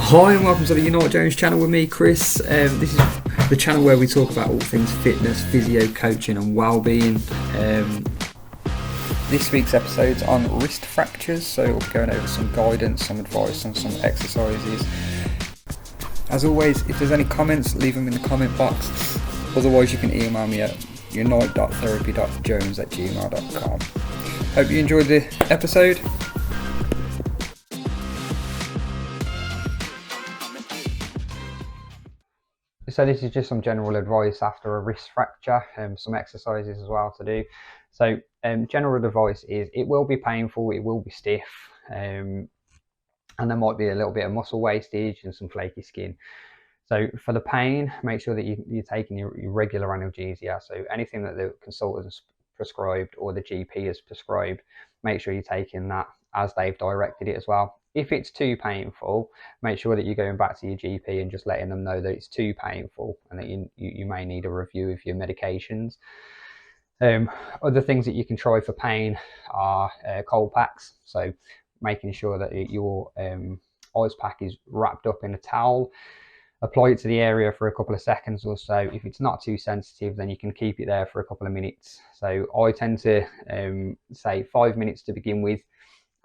Hi and welcome to the Unite Jones channel with me, Chris. This is the channel where we talk about all things fitness, physio, coaching and well-being. This week's episode's on wrist fractures, so we'll be going over some guidance, some advice and some exercises. As always, if there's any comments, leave them in the comment box. Otherwise you can email me at unite.therapy.jones@gmail.com. Hope you enjoyed the episode. So this is just some general advice after a wrist fracture, some exercises as well to do. So general advice is it will be painful, it will be stiff, and there might be a little bit of muscle wastage and some flaky skin. So for the pain, make sure that you're taking your regular analgesia. So anything that the consultant has prescribed or the GP has prescribed, make sure you're taking that as they've directed it as well. If it's too painful, make sure that you're going back to your GP and just letting them know that it's too painful and that you may need a review of your medications. Other things that you can try for pain are cold packs. So making sure that your ice pack is wrapped up in a towel. Apply it to the area for a couple of seconds or so. If it's not too sensitive, then you can keep it there for a couple of minutes. So I tend to say 5 minutes to begin with,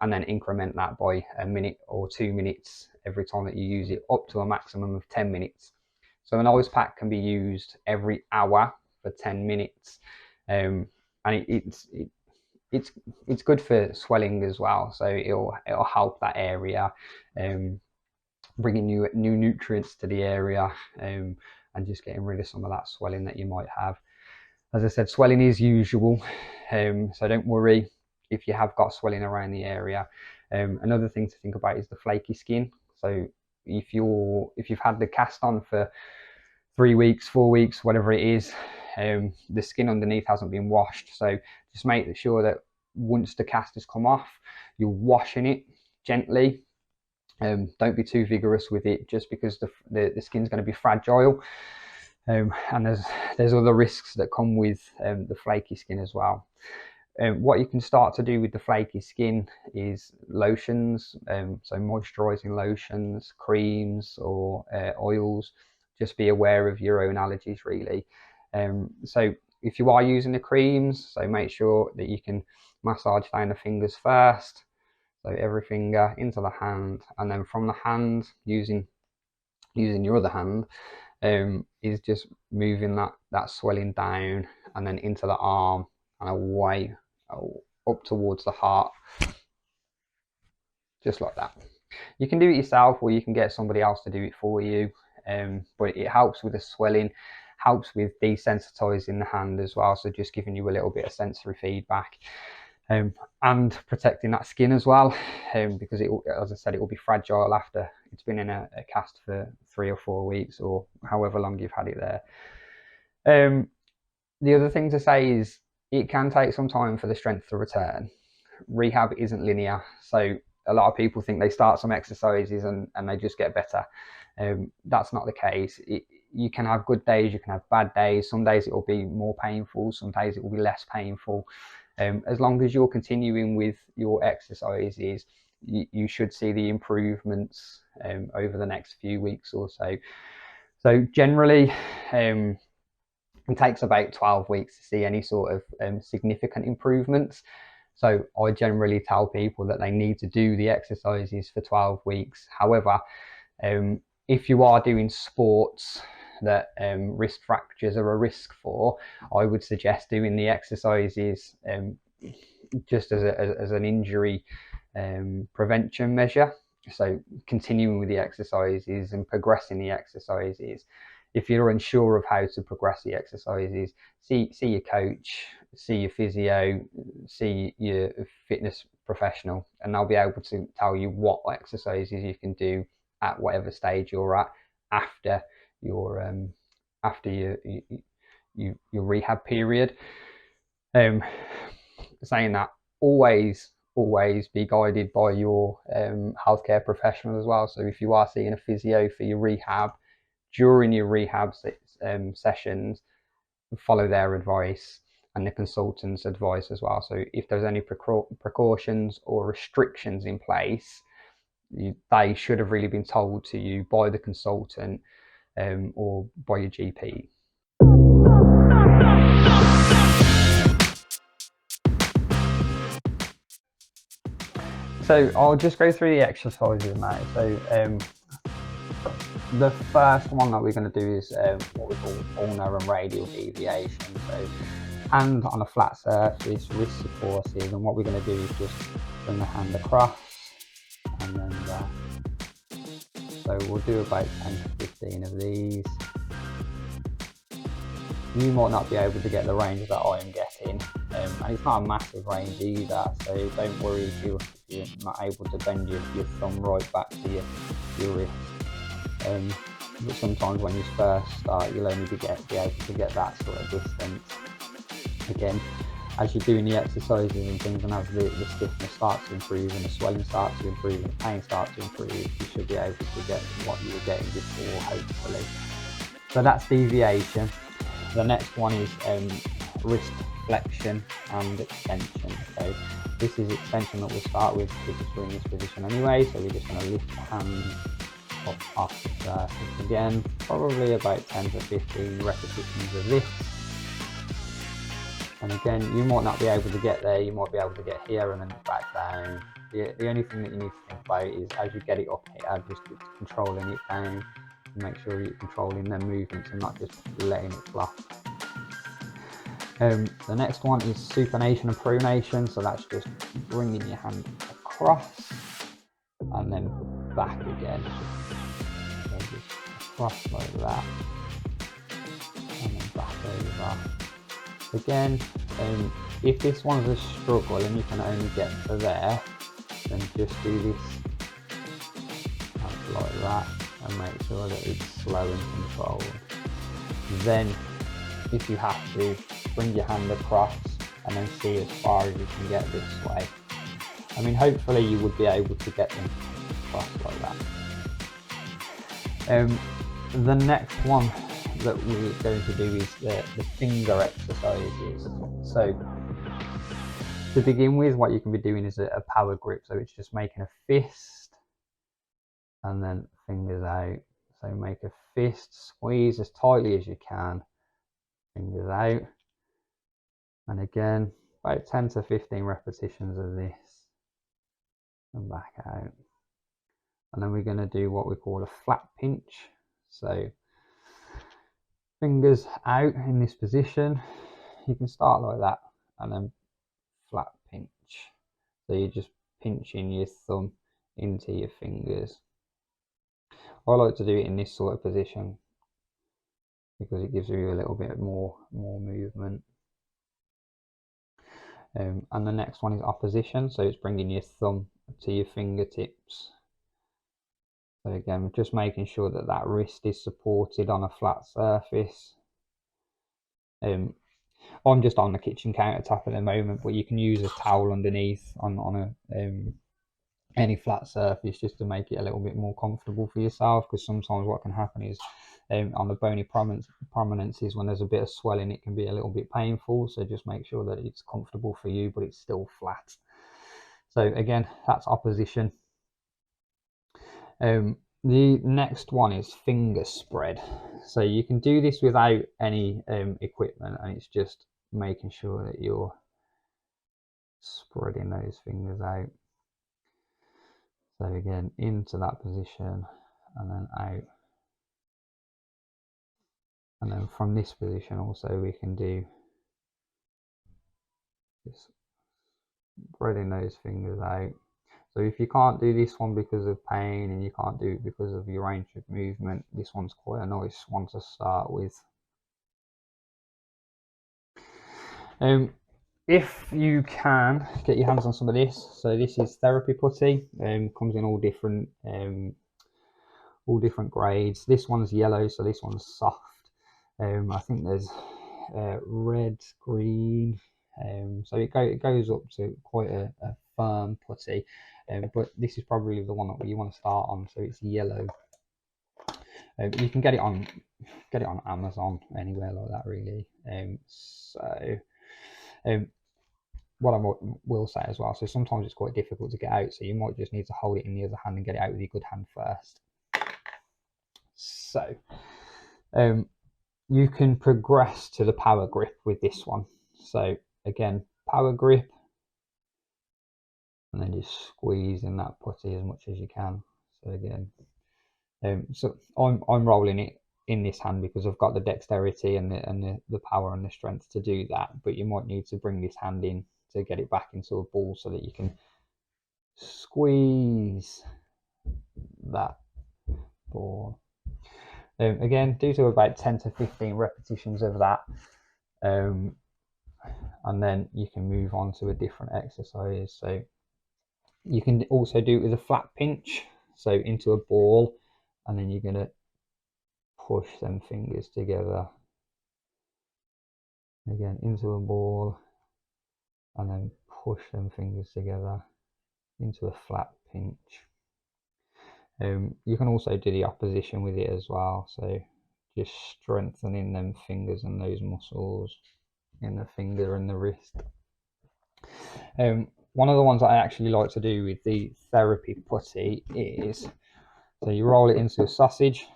and then increment that by a minute or 2 minutes every time that you use it, up to a maximum of 10 minutes. So an ice pack can be used every hour for 10 minutes. And it's good for swelling as well. So it'll help that area, bringing new nutrients to the area, and just getting rid of some of that swelling that you might have. As I said, swelling is usual, so don't worry if you have got swelling around the area. Another thing to think about is the flaky skin. So if you've had the cast on for 3 weeks, 4 weeks, whatever it is, the skin underneath hasn't been washed. So just make sure that once the cast has come off, you're washing it gently. Don't be too vigorous with it, just because the skin's going to be fragile, and there's other risks that come with the flaky skin as well. What you can start to do with the flaky skin is lotions, so moisturizing lotions, creams or oils. Just be aware of your own allergies really. So if you are using the creams, so make sure that you can massage down the fingers first. So every finger into the hand, and then from the hand, using your other hand, is just moving that swelling down and then into the arm and away, up towards the heart, just like that. You can do it yourself or you can get somebody else to do it for you, but it helps with the swelling, helps with desensitizing the hand as well, so just giving you a little bit of sensory feedback. And protecting that skin as well, because as I said, it will be fragile after it's been in a cast for 3 or 4 weeks or however long you've had it there. The other thing to say is it can take some time for the strength to return. Rehab isn't linear, so a lot of people think they start some exercises and they just get better. That's not the case. You can have good days, you can have bad days. Some days it will be more painful, some days it will be less painful. As long as you're continuing with your exercises, you should see the improvements over the next few weeks or so. So generally, it takes about 12 weeks to see any sort of significant improvements. So I generally tell people that they need to do the exercises for 12 weeks. However, if you are doing sports that wrist fractures are a risk for, I would suggest doing the exercises just as an injury prevention measure. So continuing with the exercises and progressing the exercises. If you're unsure of how to progress the exercises, see your coach, see your physio, see your fitness professional, and they'll be able to tell you what exercises you can do at whatever stage you're at after your rehab period. Saying that, always be guided by your healthcare professional as well. So if you are seeing a physio for your rehab, during your rehab sessions, follow their advice and the consultant's advice as well. So if there's any precautions or restrictions in place, they should have really been told to you by the consultant or by your GP. So I'll just go through the exercises now. So the first one that we're going to do is what we call ulnar and radial deviation. So hand on a flat surface, wrist supported, and what we're going to do is just bring the hand across and then so we'll do about 10 to 15 of these. You might not be able to get the range that I am getting, and it's not a massive range either, so don't worry if you're not able to bend your thumb right back to your wrist. But sometimes when you first start, you'll only be able to get that sort of distance. Again, as you're doing the exercises and things, and as the stiffness starts to improve and the swelling starts to improve and the pain starts to improve, you should be able to get what you were getting before, hopefully. So that's deviation. The next one is wrist flexion and extension. So this is extension that we'll start with because we're in this position anyway. So we're just going to lift the hand up off the surface again, probably about 10 to 15 repetitions of this. And again, you might not be able to get there, you might be able to get here and then back down. The only thing that you need to think about is as you get it up here, just controlling it down. Make sure you're controlling their movements and not just letting it flop. The next one is supination and pronation. So that's just bringing your hand across and then back again. So just across like that and then back over. Again, if this one's a struggle and you can only get to there, then just do this like that and make sure that it's slow and controlled. Then, if you have to, bring your hand across and then see as far as you can get this way. I mean, hopefully you would be able to get them across like that. The next one that we're going to do is the finger exercises. So to begin with, what you can be doing is a power grip. So it's just making a fist and then fingers out. So make a fist, squeeze as tightly as you can, fingers out. And again, about 10 to 15 repetitions of this and back out. And then we're going to do what we call a flat pinch. So fingers out in this position. You can start like that and then flat pinch. So you're just pinching your thumb into your fingers. I like to do it in this sort of position because it gives you a little bit more movement. And the next one is opposition. So it's bringing your thumb to your fingertips. So again, just making sure that that wrist is supported on a flat surface. I'm just on the kitchen countertop at the moment, but you can use a towel underneath on a any flat surface just to make it a little bit more comfortable for yourself, because sometimes what can happen is on the bony prominences, when there's a bit of swelling, it can be a little bit painful. So just make sure that it's comfortable for you, but it's still flat. So again, that's opposition. The next one is finger spread. So you can do this without any equipment, and it's just making sure that you're spreading those fingers out. So again, into that position and then out. And then from this position also we can do just spreading those fingers out. So if you can't do this one because of pain and you can't do it because of your range of movement, this one's quite a nice one to start with. If you can get your hands on some of this, so this is therapy putty. Comes in all different grades. This one's yellow, so this one's soft. I think there's red, green. So it goes up to quite a firm putty, but this is probably the one that you want to start on. So it's yellow. You can get it on Amazon, anywhere like that, really. what I will say as well, so sometimes it's quite difficult to get out, so you might just need to hold it in the other hand and get it out with your good hand first. So you can progress to the power grip with this one. So again, power grip, and then just squeeze in that putty as much as you can. So again, so I'm rolling it in this hand because I've got the dexterity and the power and the strength to do that, but you might need to bring this hand in to get it back into a ball so that you can squeeze that ball. Again, do to about 10 to 15 repetitions of that, and then you can move on to a different exercise. So you can also do it with a flat pinch, so into a ball, and then you're going to push them fingers together, again into a ball, and then push them fingers together into a flat pinch. You can also do the opposition with it as well, so just strengthening them fingers and those muscles in the finger and the wrist. One of the ones I actually like to do with the therapy putty is, so you roll it into a sausage,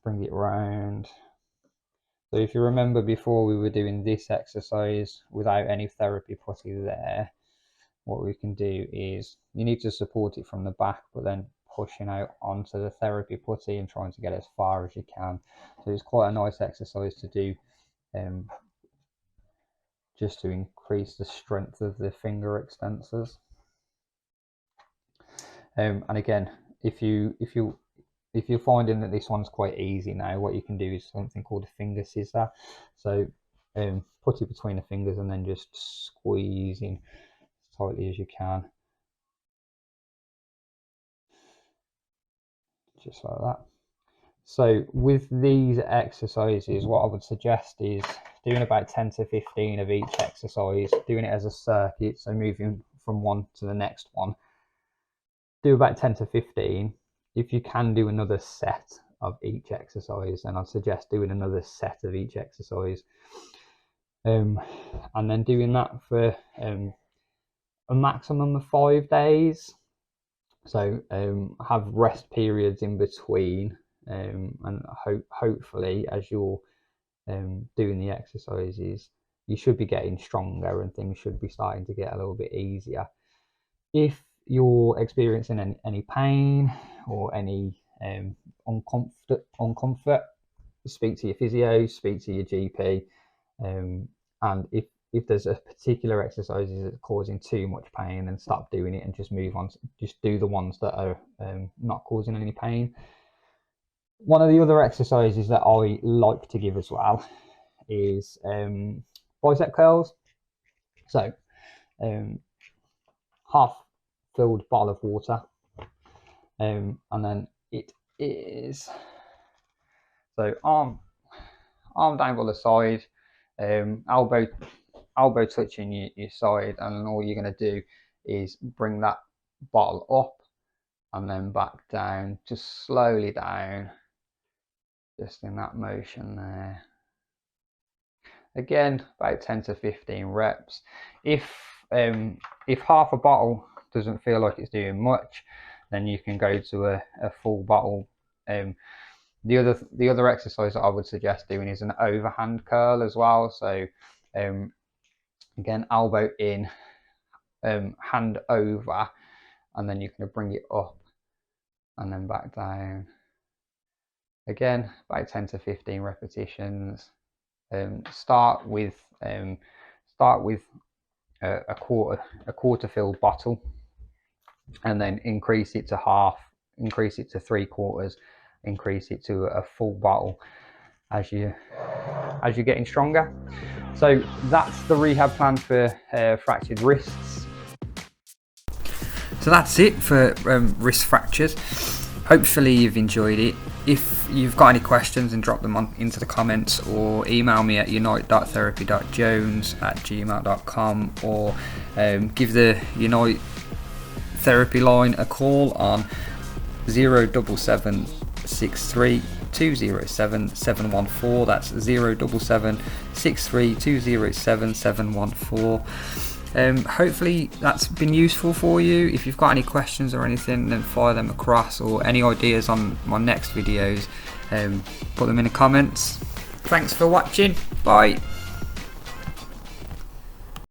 bring it round. So if you remember before, we were doing this exercise without any therapy putty there. What we can do is, you need to support it from the back, but then pushing out onto the therapy putty and trying to get as far as you can. So it's quite a nice exercise to do, just to increase the strength of the finger extensors. And again, if you're finding that this one's quite easy now, what you can do is something called a finger scissor. So put it between the fingers and then just squeezing as tightly as you can, just like that. So with these exercises, what I would suggest is doing about 10 to 15 of each exercise, doing it as a circuit, so moving from one to the next one. Do about 10 to 15. If you can do another set of each exercise, then I'd suggest doing another set of each exercise, and then doing that for a maximum of 5 days. So have rest periods in between, and hopefully as you're doing the exercises, you should be getting stronger and things should be starting to get a little bit easier. If you're experiencing any pain or any uncomfort, speak to your physio, speak to your GP, and if there's a particular exercise that's causing too much pain, then stop doing it and just move on. Just do the ones that are not causing any pain. One of the other exercises that I like to give as well is bicep curls. So half filled bottle of water, and then it is, so arm down by the side, elbow touching your side, and all you're going to do is bring that bottle up and then back down, just slowly down, just in that motion there. Again, about 10 to 15 reps. If half a bottle doesn't feel like it's doing much, then you can go to a full bottle. The other exercise that I would suggest doing is an overhand curl as well. So again, elbow in, hand over, and then you're going to bring it up and then back down. Again, about 10 to 15 repetitions. Start with a quarter filled bottle, and then increase it to half, increase it to 3/4, increase it to a full bottle as you're getting stronger. So that's the rehab plan for fractured wrists. So that's it for wrist fractures. Hopefully you've enjoyed it. If you've got any questions, then drop them into the comments, or email me at unite.therapy.jones@gmail.com, or give the Unite Therapy line a call on 07763 207 714. That's 077 63 207 714. Hopefully that's been useful for you. If you've got any questions or anything, then fire them across, or any ideas on my next videos, put them in the comments. Thanks for watching. Bye.